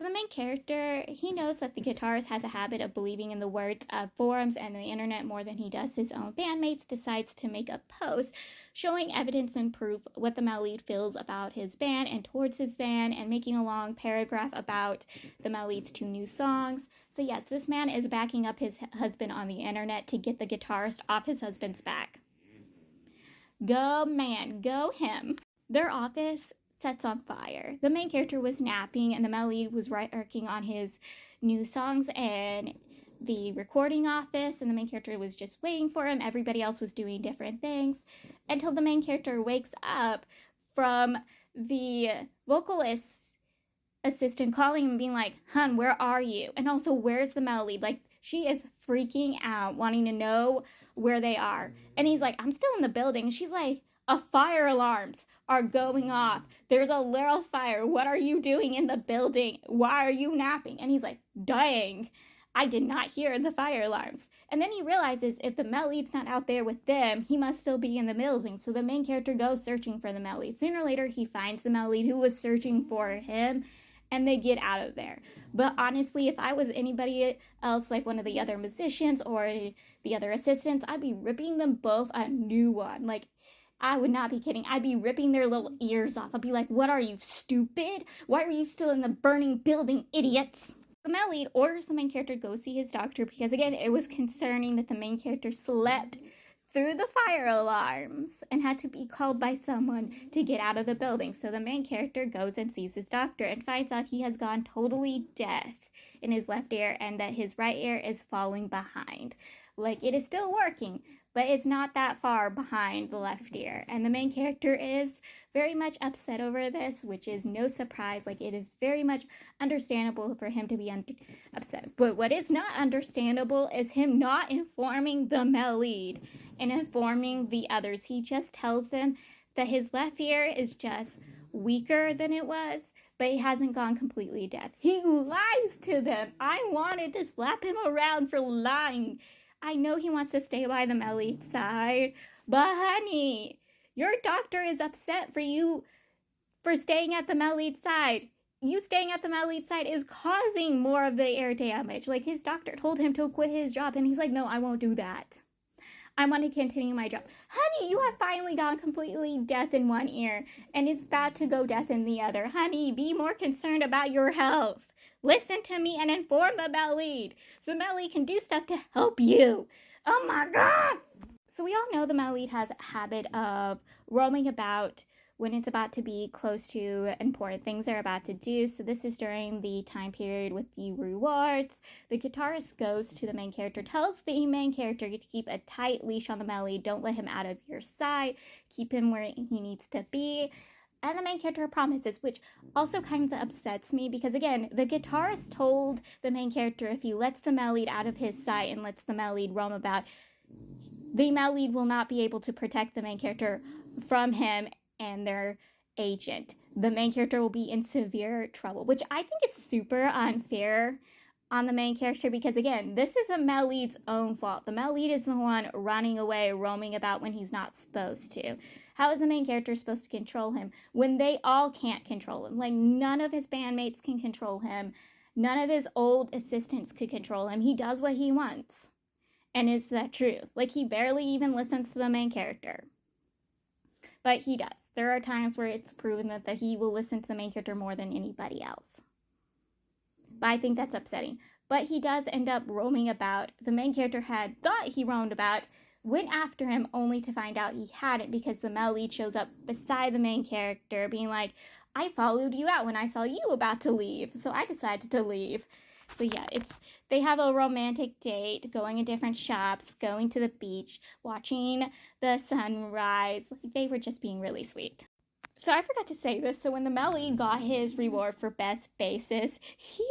The main character, he knows that the guitarist has a habit of believing in the words of forums and the internet more than he does his own bandmates, decides to make a post showing evidence and proof what the male lead feels about his band and towards his band, and making a long paragraph about the male lead's 2 new songs. So yes, this man is backing up his husband on the internet to get the guitarist off his husband's back. Go man, go him. Their office sets on fire. The main character was napping and the male lead was working on his new songs in the recording office, and the main character was just waiting for him. Everybody else was doing different things until the main character wakes up from the vocalist's assistant calling him, being like, "Hun, where are you? And also, where's the male lead?" Like, she is freaking out, wanting to know where they are. And he's like, "I'm still in the building." She's like, "Fire alarms are going off. There's a little fire. What are you doing in the building? Why are you napping?" And he's like, "Dang, I did not hear the fire alarms." And then he realizes if the male lead's not out there with them, he must still be in the building. So the main character goes searching for the male lead. Sooner or later, he finds the male lead who was searching for him, and they get out of there. But honestly, if I was anybody else, like one of the other musicians or the other assistants, I'd be ripping them both a new one. Like, I would not be kidding. I'd be ripping their little ears off. I'd be like, "What are you, stupid? Why were you still in the burning building, idiots?" The male lead orders the main character to go see his doctor because, again, it was concerning that the main character slept through the fire alarms and had to be called by someone to get out of the building. So the main character goes and sees his doctor and finds out he has gone totally deaf in his left ear and that his right ear is falling behind. Like, it is still working, but it's not that far behind the left ear. And the main character is very much upset over this, which is no surprise. Like, it is very much understandable for him to be upset. But what is not understandable is him not informing the male lead and informing the others. He just tells them that his left ear is just weaker than it was, but he hasn't gone completely deaf. He lies to them. I wanted to slap him around for lying. I know he wants to stay by the male lead's side, but honey, your doctor is upset for you for staying at the male lead's side. You staying at the male lead's side is causing more of the ear damage. Like, his doctor told him to quit his job, and he's like, "No, I won't do that. I want to continue my job." Honey, you have finally gone completely deaf in one ear, and it's about to go deaf in the other. Honey, be more concerned about your health. Listen to me and inform the male lead, so the male lead can do stuff to help you. Oh my God! So we all know the male lead has a habit of roaming about when it's about to be close to important things they're about to do. So this is during the time period with the rewards. The guitarist goes to the main character, tells the main character to keep a tight leash on the male lead. Don't let him out of your sight. Keep him where he needs to be. And the main character promises, which also kind of upsets me because, again, the guitarist told the main character if he lets the male lead out of his sight and lets the male lead roam about, the male lead will not be able to protect the main character from him and their agent. The main character will be in severe trouble, which I think is super unfair on the main character because, again, this is the male lead's own fault. The male lead is the one running away, roaming about when he's not supposed to. How is the main character supposed to control him when they all can't control him? Like, none of his bandmates can control him. None of his old assistants could control him. He does what he wants. And is that true? Like, he barely even listens to the main character. But he does. There are times where it's proven that he will listen to the main character more than anybody else. But I think that's upsetting. But he does end up roaming about. The main character had thought he roamed about, went after him only to find out he hadn't because the male lead shows up beside the main character being like, "I followed you out when I saw you about to leave, so I decided to leave." So yeah, they have a romantic date, going in different shops, going to the beach, watching the sunrise. Like, they were just being really sweet. So I forgot to say this. So when the male lead got his reward for best bassist, he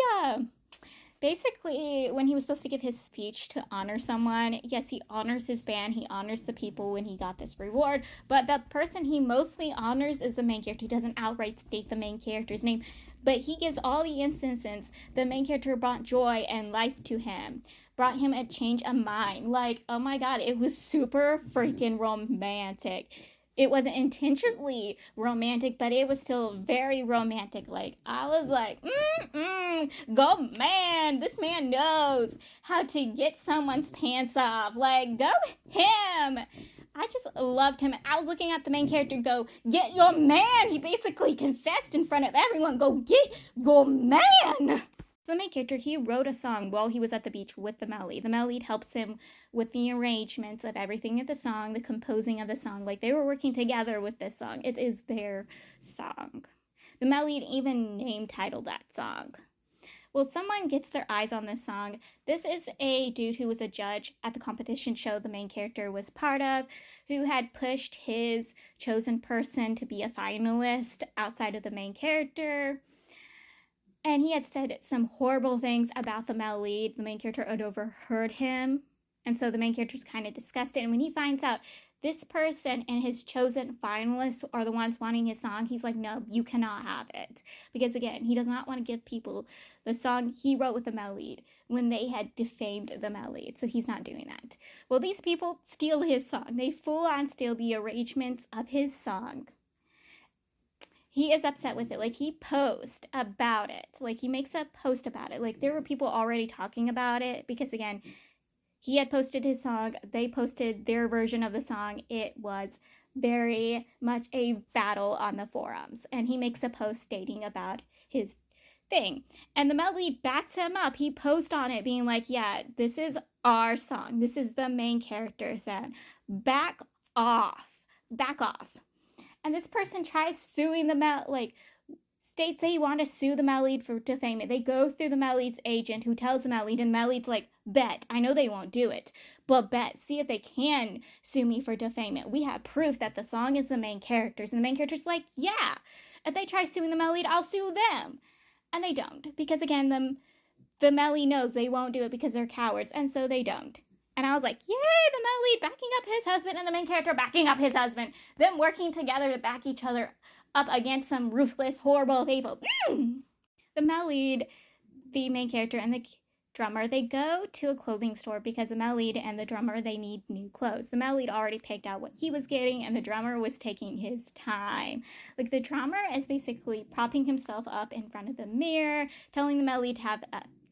basically, when he was supposed to give his speech to honor someone, yes, he honors his band, he honors the people when he got this reward, but the person he mostly honors is the main character. He doesn't outright state the main character's name, but he gives all the instances the main character brought joy and life to him, brought him a change of mind. Like, oh my God, it was super freaking romantic. it wasn't intentionally romantic, but it was still very romantic. Like, I was like, go man, this man knows how to get someone's pants off. Like, go him. I just loved him. I was looking at the main character go, get your man. He basically confessed in front of everyone, go get your man. So the main character, he wrote a song while he was at the beach with the male lead. The male lead helps him with the arrangements of everything in the song, the composing of the song. Like, they were working together with this song. It is their song. The male lead even name-titled that song. Well, someone gets their eyes on this song. This is a dude who was a judge at the competition show the main character was part of, who had pushed his chosen person to be a finalist outside of the main character. And he had said some horrible things about the male lead. The main character had overheard him. And so the main character's kind of disgusted. And when he finds out this person and his chosen finalists are the ones wanting his song, he's like, no, you cannot have it. Because again, he does not want to give people the song he wrote with the male lead when they had defamed the male lead. So he's not doing that. Well, these people steal his song. They full on steal the arrangements of his song. He is upset with it. Like, he posts about it. Like, he makes a post about it. Like, there were people already talking about it because, again, he had posted his song. They posted their version of the song. It was very much a battle on the forums. And he makes a post stating about his thing. And the male lead backs him up. He posts on it being like, yeah, this is our song. This is the main character said. Back off. Back off. And this person tries suing the male, like, states they want to sue the male lead for defaming. They go through the male lead's agent who tells the male lead, and the male lead's like, bet. I know they won't do it, but bet. See if they can sue me for defamation. We have proof that the song is the main character's. And the main character's like, yeah. If they try suing the male lead, I'll sue them. And they don't. Because, again, the male lead knows they won't do it because they're cowards. And so they don't. And I was like, yay, the male lead backing up his husband and the main character backing up his husband. Them working together to back each other up against some ruthless, horrible people. The male lead, the main character, and the drummer, they go to a clothing store because the male lead and the drummer, they need new clothes. The male lead already picked out what he was getting, and the drummer was taking his time. Like, the drummer is basically propping himself up in front of the mirror, telling the male lead to have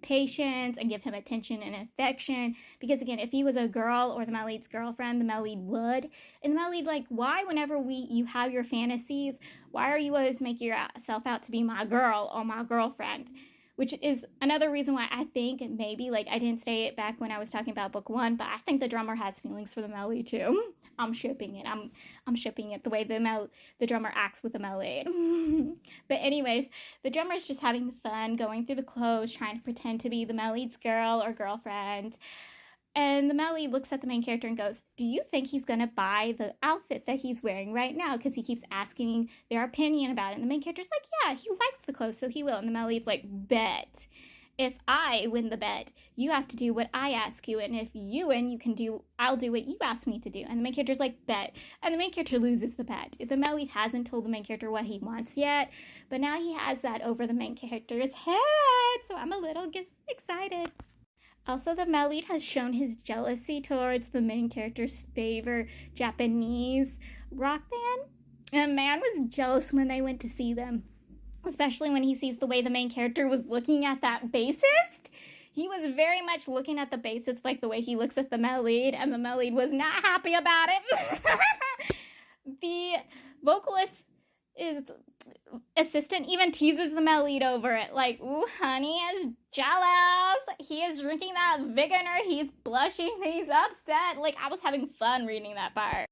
patience and give him attention and affection, because again, if he was a girl or the male lead's girlfriend, the male lead would. And the male lead, like, why whenever you have your fantasies, why are you always making yourself out to be my girl or my girlfriend? Which is another reason why I think maybe, like, I didn't say it back when I was talking about book 1, but I think the drummer has feelings for the male lead too. I'm shipping it. I'm shipping it the way the drummer acts with the male lead. But anyways, the drummer's just having fun going through the clothes, trying to pretend to be the male lead's girl or girlfriend. And the male lead looks at the main character and goes, do you think he's going to buy the outfit that he's wearing right now? Because he keeps asking their opinion about it. And the main character's like, yeah, he likes the clothes, so he will. And the male lead's like, bet. If I win the bet, you have to do what I ask you. And if you win, I'll do what you ask me to do. And the main character's like, bet. And the main character loses the bet. The male lead hasn't told the main character what he wants yet. But now he has that over the main character's head. So I'm a little excited. Also, the male lead has shown his jealousy towards the main character's favorite Japanese rock band. And the man was jealous when they went to see them. Especially when he sees the way the main character was looking at that bassist. He was very much looking at the bassist like the way he looks at the male lead. And the male lead was not happy about it. The vocalist assistant even teases the male lead over it. Like, ooh, honey is jealous. He is drinking that Vigoner. He's blushing. He's upset. Like, I was having fun reading that part.